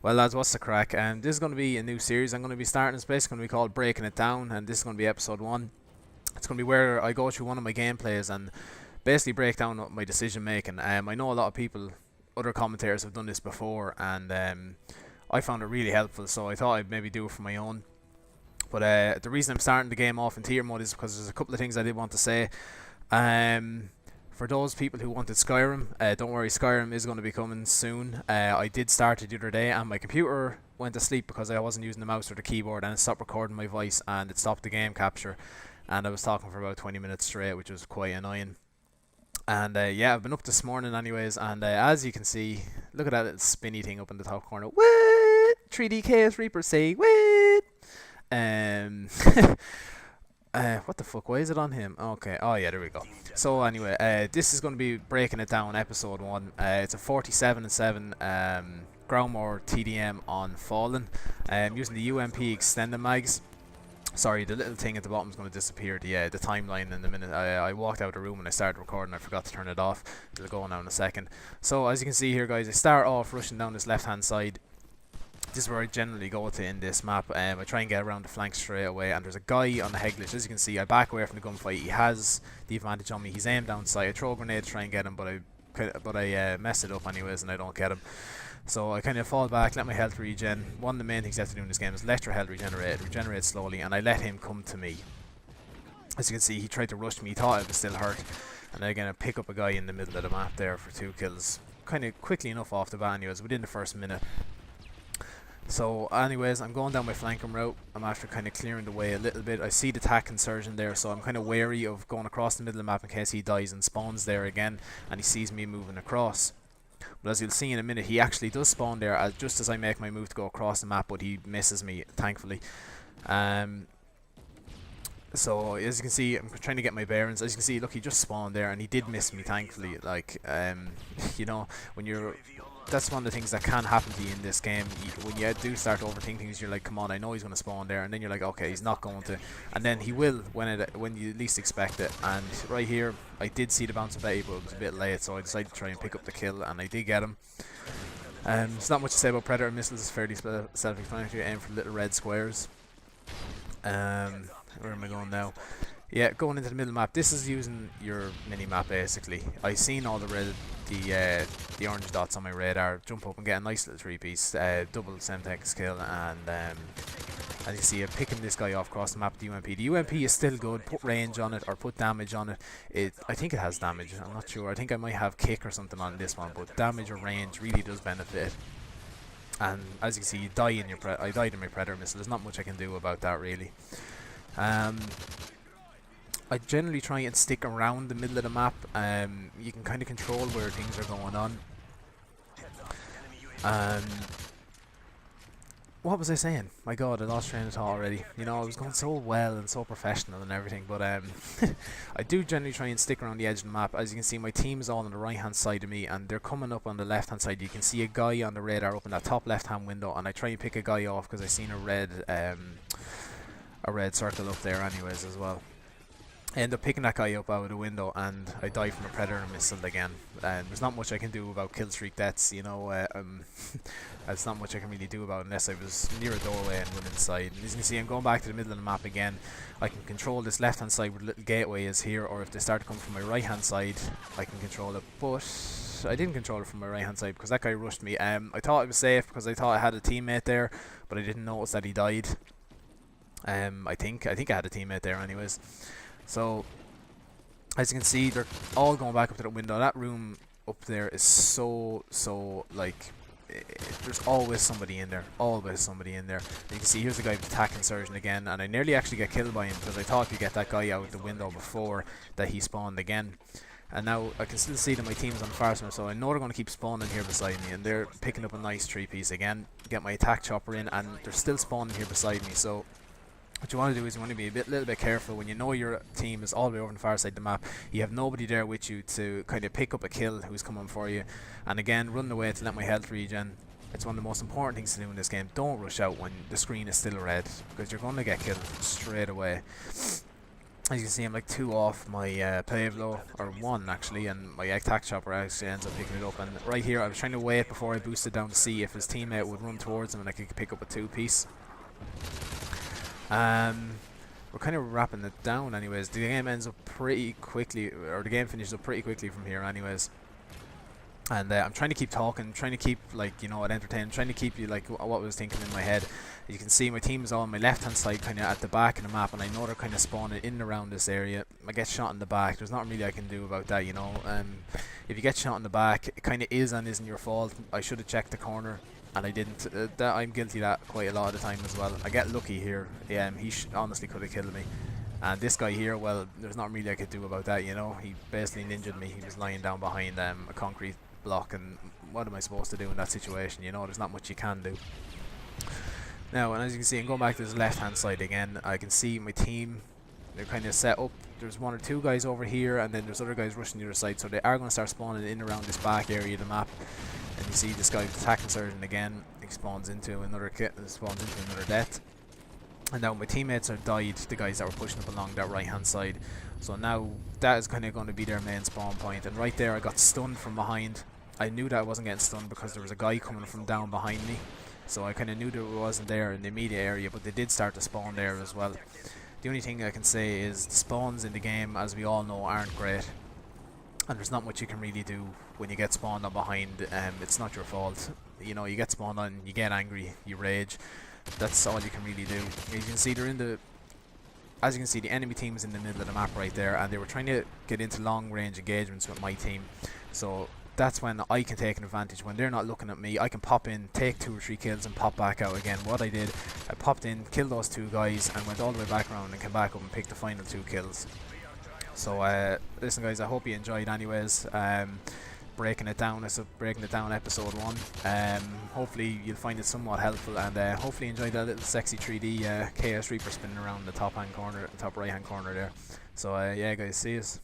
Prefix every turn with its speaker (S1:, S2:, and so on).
S1: Well, lads, what's the crack? This is going to be a new series I'm going to be starting. It's basically going to be called Breaking It Down, and this is going to be episode 1. It's going to be where I go through one of my gameplays and basically break down my decision making. I know a lot of people, other commentators have done this before, and I found it really helpful, so I thought I'd maybe do it for my own. But the reason I'm starting the game off in tier mode is because there's a couple of things I did want to say. For those people who wanted Skyrim, don't worry, Skyrim is going to be coming soon. I did start it the other day and my computer went to sleep because I wasn't using the mouse or the keyboard, and it stopped recording my voice and it stopped the game capture, and I was talking for about 20 minutes straight, which was quite annoying. And yeah, I've been up this morning anyways, and as you can see, look at that little spinny thing up in the top corner. What? 3D Chaos Reaper say what? Um what the fuck? Why is it on him? Okay. Oh yeah, there we go. So anyway, this is going to be breaking it down, episode 1. It's a 47-7 ground war TDM on Fallen, using the UMP extended mags. Sorry, the little thing at the bottom is going to disappear. The timeline in a minute. I walked out of the room and I started recording. I forgot to turn it off. It'll go now in a second. So as you can see here, guys, I start off rushing down this left hand side. This is where I generally go to in this map. I try and get around the flank straight away, and there's a guy on the head glitch. As you can see, I back away from the gunfight. He has the advantage on me. He's aimed down sight. I throw a grenade to try and get him, but I mess it up anyways, and I don't get him. So I kind of fall back, let my health regen. One of the main things you have to do in this game is let your health regenerate slowly, and I let him come to me. As you can see, he tried to rush me. He thought I was still hurt, and I'm gonna pick up a guy in the middle of the map there for 2 kills, kind of quickly enough off the bat anyways, within the first minute. So anyways, I'm going down my flanking route. I'm after kind of clearing the way a little bit. I see the attack insurgent there, so I'm kind of wary of going across the middle of the map in case he dies and spawns there again and he sees me moving across. But as you'll see in a minute, he actually does spawn there just as I make my move to go across the map, but he misses me, thankfully. So as you can see, I'm trying to get my bearings. As you can see, look, he just spawned there and he did miss me, thankfully. Like, you know, when you're... That's one of the things that can happen to you in this game. When you do start to overthink things, you're like, come on, I know he's going to spawn there, and then you're like, okay, he's not going to, and then he will when you least expect it. And right here, I did see the bounce of Betty, but it was a bit late, so I decided to try and pick up the kill, and I did get him. There's not much to say about Predator missiles. It's fairly self-explanatory. Aim for little red squares. Where am I going now? Yeah, going into the middle map. This is using your mini map basically. I seen all the the orange dots on my radar. Jump up and get a nice little 3-piece, double Semtex kill, and as you see, I'm picking this guy off across the map. The UMP. The UMP is still good. Put range on it or put damage on it. I think it has damage. I'm not sure. I think I might have kick or something on this one, but damage or range really does benefit. And as you can see, you die in your I died in my Predator missile. There's not much I can do about that really. I generally try and stick around the middle of the map. You can kind of control where things are going on. What was I saying? My god, I lost train of thought already. You know, I was going so well and so professional and everything, but I do generally try and stick around the edge of the map. As you can see, my team is all on the right hand side of me, and they're coming up on the left hand side. You can see a guy on the radar up in that top left hand window, and I try and pick a guy off because I seen a red circle up there anyways as well. I end up picking that guy up out of the window, and I die from a Predator missile again. There's not much I can do about kill streak deaths, you know. There's not much I can really do about it unless I was near a doorway and went inside. And as you can see, I'm going back to the middle of the map again. I can control this left hand side where the little gateway is here, or if they start to come from my right hand side, I can control it. But I didn't control it from my right hand side because that guy rushed me. I thought it was safe because I thought I had a teammate there, but I didn't notice that he died. I think I had a teammate there anyways. So, as you can see, they're all going back up to the window. That room up there is so like, there's always somebody in there. Always somebody in there. You can see here's the guy with attack insurgent again, and I nearly actually get killed by him because I thought I could get that guy out the window before that he spawned again. And now I can still see that my team's on fire, so I know they're going to keep spawning here beside me, and they're picking up a nice 3-piece again. Get my attack chopper in, and they're still spawning here beside me. So what you want to do is you want to be little bit careful when you know your team is all the way over on the far side of the map. You have nobody there with you to kind of pick up a kill who's coming for you. And again, run away to let my health regen. It's one of the most important things to do in this game. Don't rush out when the screen is still red, because you're going to get killed straight away. As you can see, I'm like 2 off my Pavlo, or 1 actually, and my attack chopper actually ends up picking it up. And right here, I was trying to wait before I boosted down to see if his teammate would run towards him and I could pick up a 2-piece. We're kind of wrapping it down anyways. The game ends up pretty quickly, or the game finishes up pretty quickly from here anyways. And I'm trying to keep talking, trying to keep, like, you know, it entertaining, trying to keep you, like, what I was thinking in my head. As you can see, my team is all on my left hand side, kind of at the back of the map, and I know they're kind of spawning in and around this area. I get shot in the back, there's not really I can do about that, you know. If you get shot in the back, it kind of is and isn't your fault. I should have checked the corner, and I didn't. I'm guilty of that quite a lot of the time as well. I get lucky here. He honestly could have killed me. And this guy here, well, there's not really I could do about that, you know. He basically ninja'd me. He was lying down behind a concrete block, and what am I supposed to do in that situation? You know, there's not much you can do. Now, and as you can see, I'm going back to this left hand side again. I can see my team, they're kind of set up. There's 1 or 2 guys over here, and then there's other guys rushing the other side, so they are going to start spawning in around this back area of the map. And you see this guy attacking surgeon again. He spawns into another death. And now my teammates are died, the guys that were pushing up along that right hand side. So now that is kind of going to be their main spawn point. And right there I got stunned from behind. I knew that I wasn't getting stunned because there was a guy coming from down behind me. So I kind of knew that it wasn't there in the immediate area, but they did start to spawn there as well. The only thing I can say is the spawns in the game, as we all know, aren't great. And there's not much you can really do when you get spawned on behind. It's not your fault. You know, you get spawned on, you get angry, you rage. That's all you can really do. As you can see, as you can see, the enemy team is in the middle of the map right there, and they were trying to get into long range engagements with my team. So that's when I can take an advantage. When they're not looking at me, I can pop in, take 2 or 3 kills and pop back out again. What I did, I popped in, killed those 2 guys and went all the way back around and came back up and picked the final 2 kills. So listen guys, I hope you enjoyed anyways. Breaking it down episode 1. Hopefully you'll find it somewhat helpful, and hopefully enjoy that little sexy 3D Chaos Reaper spinning around the top right hand corner there. So yeah guys, see yous.